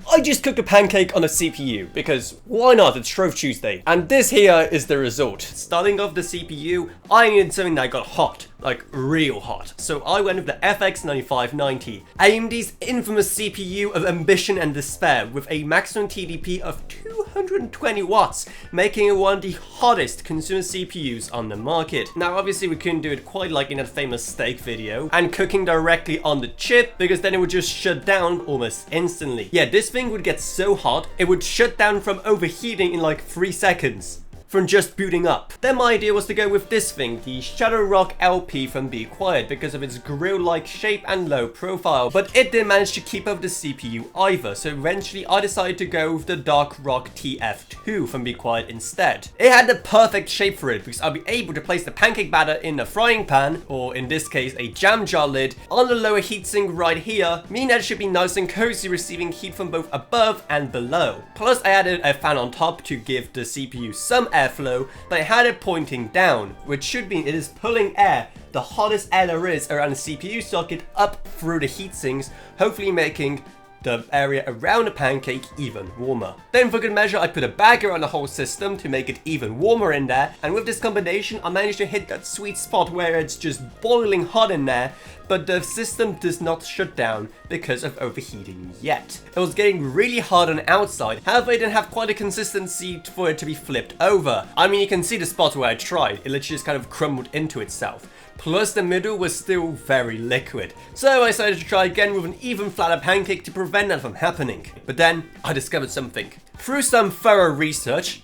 I just cooked a pancake on a CPU, because why not? It's Shrove Tuesday. And this here is the result. Starting off the CPU, I needed something that got hot, like real hot. So I went with the FX 9590, AMD's infamous CPU of ambition and despair, with a maximum TDP of 220 watts, making it one of the hottest consumer CPUs on the market. Now obviously we couldn't do it quite like in that famous steak video, and cooking directly on the chip, because then it would just shut down almost instantly. Yeah, this thing would get so hot, it would shut down from overheating in like 3 seconds. From just booting up. Then my idea was to go with this thing, the Shadow Rock LP from Be Quiet, because of its grill-like shape and low profile, but it didn't manage to keep up the CPU either, so eventually I decided to go with the Dark Rock TF2 from Be Quiet instead. It had the perfect shape for it, because I'll be able to place the pancake batter in a frying pan, or in this case a jam jar lid, on the lower heatsink right here, meaning that it should be nice and cozy, receiving heat from both above and below. Plus I added a fan on top to give the CPU some airflow, but I had it pointing down, which should mean it is pulling air, the hottest air there is, around the CPU socket up through the heatsinks, hopefully making the area around the pancake even warmer. Then for good measure, I put a bag around the whole system to make it even warmer in there, and with this combination I managed to hit that sweet spot where it's just boiling hot in there, but the system does not shut down because of overheating yet. It was getting really hot on the outside, however it didn't have quite a consistency for it to be flipped over. I mean, you can see the spot where I tried, it literally just kind of crumbled into itself. Plus the middle was still very liquid. So I decided to try again with an even flatter pancake to prevent that from happening. But then I discovered something. Through some thorough research,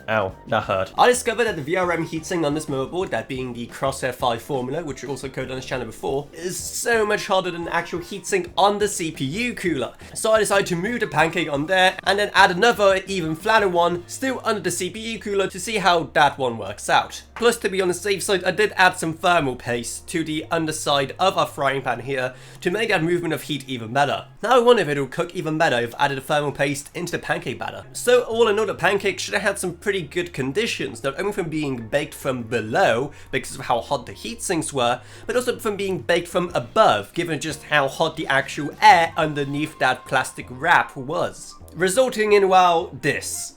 Ow, that hurt. I discovered that the VRM heatsink on this motherboard, that being the Crosshair 5 formula, which we also covered on this channel before, is so much hotter than the actual heatsink on the CPU cooler. So I decided to move the pancake on there and then add another even flatter one still under the CPU cooler to see how that one works out. Plus, to be on the safe side, I did add some thermal paste to the underside of our frying pan here to make that movement of heat even better. Now I wonder if it will cook even better if I added a thermal paste into the pancake batter. So all in all, the pancake should have had some pretty good conditions, not only from being baked from below because of how hot the heat sinks were, but also from being baked from above, given just how hot the actual air underneath that plastic wrap was. Resulting in, well, this.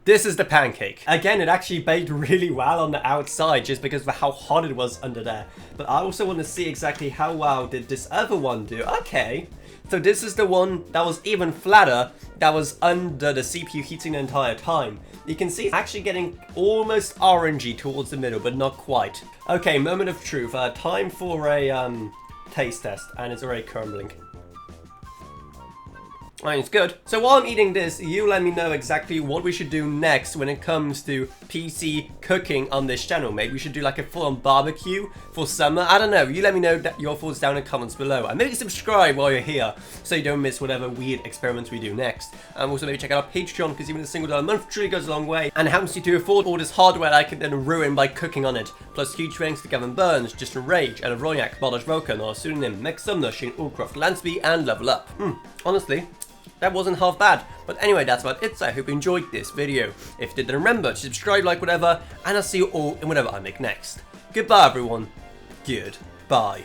This is the pancake. Again, it actually baked really well on the outside just because of how hot it was under there. But I also want to see exactly how well did this other one do. Okay. So this is the one that was even flatter, that was under the CPU heating the entire time. You can see it's actually getting almost orangey towards the middle, but not quite. Okay, moment of truth. Time for a taste test, and it's already crumbling. I mean, it's good. So while I'm eating this, you let me know exactly what we should do next when it comes to PC cooking on this channel. Maybe we should do like a full-on barbecue for summer. I don't know. You let me know your thoughts down in the comments below. And maybe subscribe while you're here so you don't miss whatever weird experiments we do next. And also maybe check out our Patreon, because even a $1 a month truly goes a long way and helps you to afford all this hardware that I can then ruin by cooking on it. Plus huge thanks to Gavin Burns, Justin Rage, Ella Royak, Bardosh Volkan, or pseudonym Meg Sumner, Shane Allcroft, Lansby, and Level Up. Honestly, that wasn't half bad. But anyway, that's about it, so I hope you enjoyed this video. If you did, then remember to subscribe, like, whatever, and I'll see you all in whatever I make next. Goodbye, everyone. Goodbye.